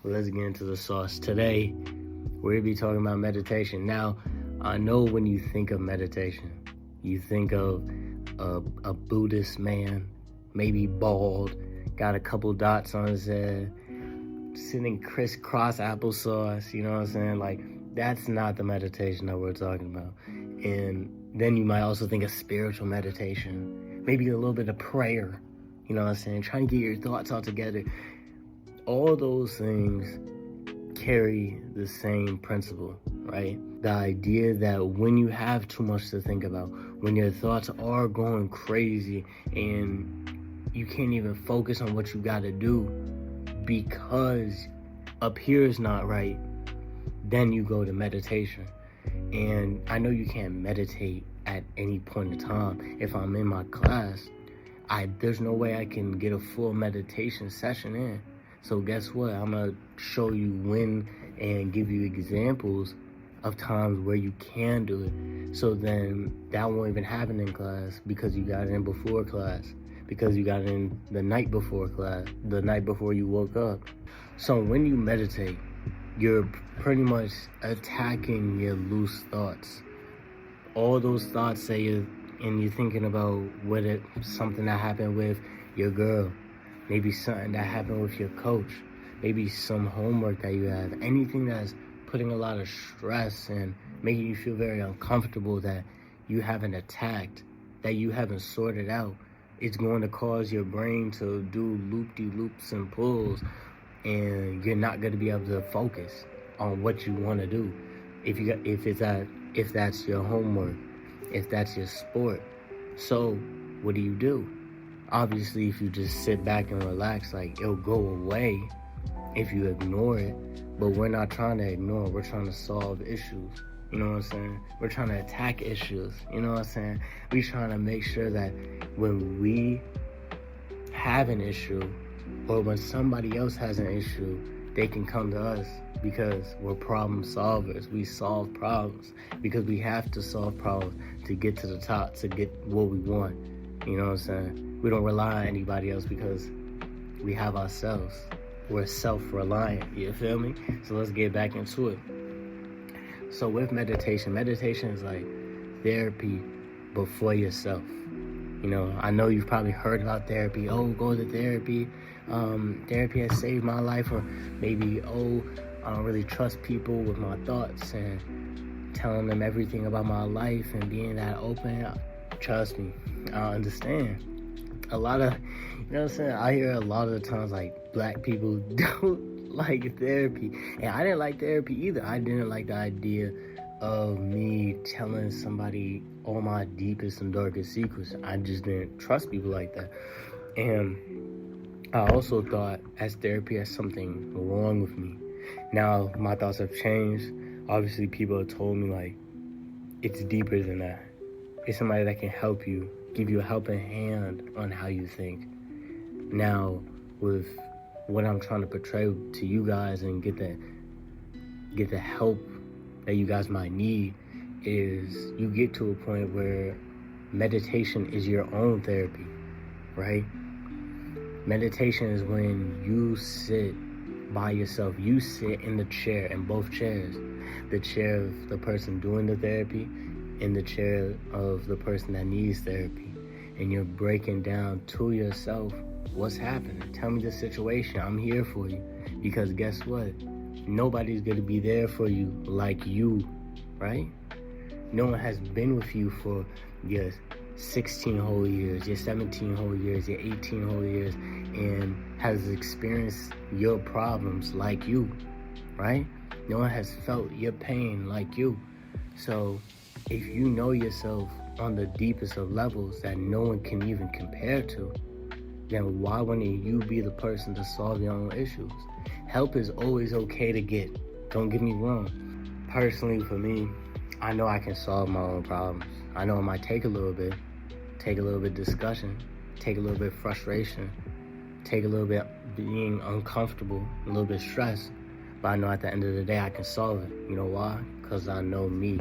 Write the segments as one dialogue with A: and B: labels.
A: Let's get into the sauce. Today, we're going to be talking about meditation. Now, I know when you think of meditation, you think of a Buddhist man, maybe bald, got a couple dots on his head, sitting crisscross applesauce, you know what I'm saying? Like, that's not the meditation that we're talking about. And then you might also think of spiritual meditation, maybe a little bit of prayer, you know what I'm saying? Trying to get your thoughts all together. All those things carry the same principle, right? The idea that when you have too much to think about, when your thoughts are going crazy and you can't even focus on what you got to do because up here is not right, then you go to meditation. And I know you can't meditate at any point in time. If I'm in my class, there's no way I can get a full meditation session in. So guess what? I'm going to show you when and give you examples of times where you can do it. So then that won't even happen in class because you got it in before class, because you got it in the night before class, the night before you woke up. So when you meditate, you're pretty much attacking your loose thoughts. All those thoughts that you're thinking about, something that happened with your girl, maybe something that happened with your coach, maybe some homework that you have, anything that's putting a lot of stress and making you feel very uncomfortable that you haven't attacked, that you haven't sorted out, it's going to cause your brain to do loop-de-loops and pulls, and you're not going to be able to focus on what you want to do. If that's your homework, if that's your sport. So what do? Obviously, if you just sit back and relax, like, it'll go away if you ignore it. But we're not trying to ignore, we're trying to solve issues. You know what I'm saying? We're trying to attack issues. You know what I'm saying? We're trying to make sure that when we have an issue, or when somebody else has an issue, they can come to us because we're problem solvers. We solve problems because we have to solve problems to get to the top, to get what we want. You know what I'm saying? We don't rely on anybody else because we have ourselves. We're self-reliant, you feel me? So let's get back into it. So with meditation is like therapy before yourself. You know, I know you've probably heard about therapy. Oh, go to therapy. Therapy has saved my life. Or maybe, I don't really trust people with my thoughts and telling them everything about my life and being that open. Trust me, I understand. A lot of, you know what I'm saying? I hear a lot of the times, like, black people don't like therapy. And I didn't like therapy either. I didn't like the idea of me telling somebody all my deepest and darkest secrets. I just didn't trust people like that. And I also thought as therapy has something wrong with me. Now, my thoughts have changed. Obviously, people have told me, like, it's deeper than that. It's somebody that can help you, give you a helping hand on how you think. Now, with what I'm trying to portray to you guys and get the help that you guys might need, is you get to a point where meditation is your own therapy, right? Meditation is when you sit by yourself. You sit in the chair, in both chairs. The chair of the person doing the therapy and the chair of the person that needs therapy. And you're breaking down to yourself what's happening. Tell me the situation. I'm here for you. Because guess what? Nobody's going to be there for you like you, right? No one has been with you for your 16 whole years, your 17 whole years, your 18 whole years, and has experienced your problems like you, right? No one has felt your pain like you. So if you know yourself on the deepest of levels that no one can even compare to, then why wouldn't you be the person to solve your own issues? Help is always okay to get. Don't get me wrong. Personally, for me, I know I can solve my own problems. I know it might take a little bit discussion, take a little bit frustration, take a little bit being uncomfortable, a little bit stress, but I know at the end of the day I can solve it. You know why? Because I know me.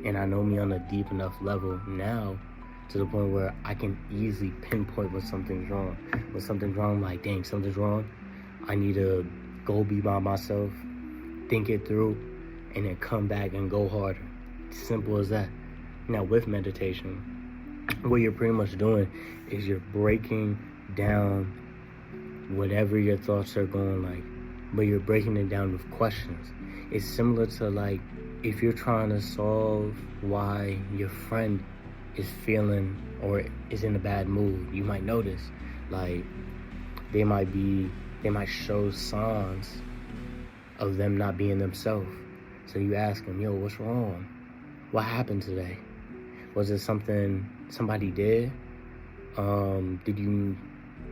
A: And I know me on a deep enough level now to the point where I can easily pinpoint when something's wrong. When something's wrong, I'm like, dang, something's wrong. I need to go be by myself, think it through, and then come back and go harder. Simple as that. Now with meditation, what you're pretty much doing is you're breaking down whatever your thoughts are going like, but you're breaking it down with questions. It's similar to like if you're trying to solve why your friend is feeling or is in a bad mood. You might notice like they might show signs of them not being themselves. So you ask them, yo, what's wrong? What happened today? Was it something somebody did?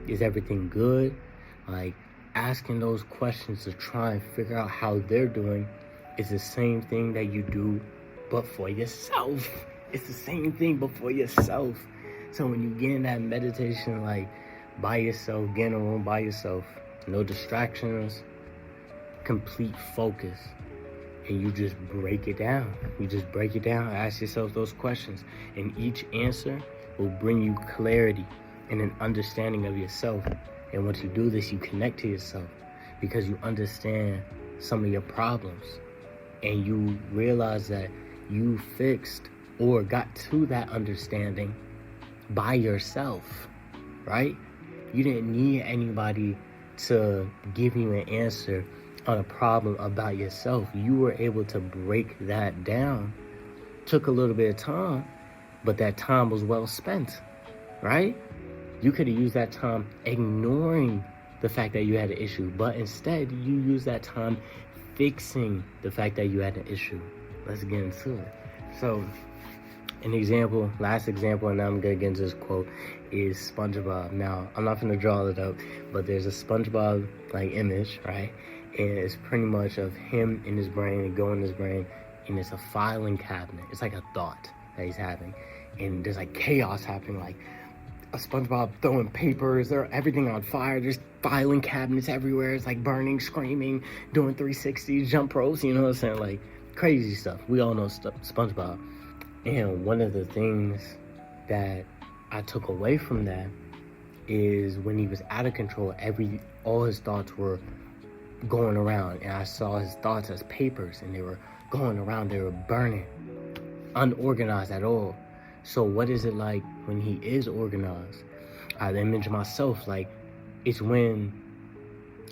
A: Is everything good? Like, asking those questions to try and figure out how they're doing is the same thing that you do, but for yourself. It's the same thing, but for yourself. So when you get in that meditation, like, by yourself, get in a room by yourself, no distractions, complete focus, and you just break it down. You just break it down, ask yourself those questions, and each answer will bring you clarity and an understanding of yourself. And once you do this, you connect to yourself because you understand some of your problems, and you realize that you fixed or got to that understanding by yourself, right? You didn't need anybody to give you an answer on a problem about yourself. You were able to break that down. Took a little bit of time, but that time was well spent, right? You could have used that time ignoring the fact that you had an issue, but instead you used that time fixing the fact that you had an issue. Let's get into it. So, last example, and now I'm gonna get into this quote, is SpongeBob. Now, I'm not gonna draw it up, but there's a SpongeBob like image, right? And it's pretty much of him in his brain, and go in his brain, and it's a filing cabinet. It's like a thought that he's having, and there's like chaos happening, like a SpongeBob throwing papers, or everything on fire. There's filing cabinets everywhere. It's like burning, screaming, doing 360s, jump ropes. You know what I'm saying? Like crazy stuff. We all know SpongeBob. And one of the things that I took away from that is when he was out of control, all his thoughts were going around, and I saw his thoughts as papers, and they were going around, they were burning, unorganized at all. So what is it like when he is organized? I imagine myself like it's when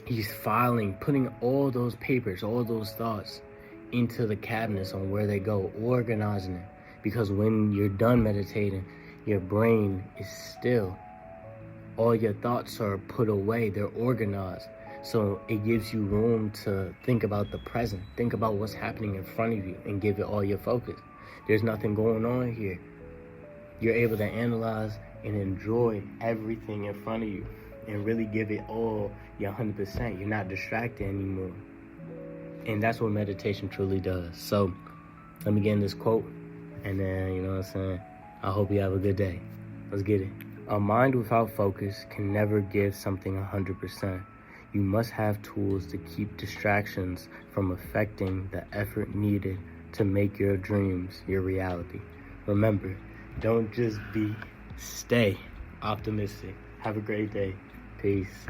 A: he's filing, putting all those papers, all those thoughts into the cabinets on where they go, organizing it. Because when you're done meditating, your brain is still. All your thoughts are put away, they're organized. So it gives you room to think about the present, think about what's happening in front of you, and give it all your focus. There's nothing going on here. You're able to analyze and enjoy everything in front of you and really give it all your 100%. You're not distracted anymore. And that's what meditation truly does. So let me get in this quote, and then, you know what I'm saying, I hope you have a good day. Let's get it. A mind without focus can never give something 100%. You must have tools to keep distractions from affecting the effort needed to make your dreams your reality. Remember, don't just stay optimistic. Have a great day. Peace.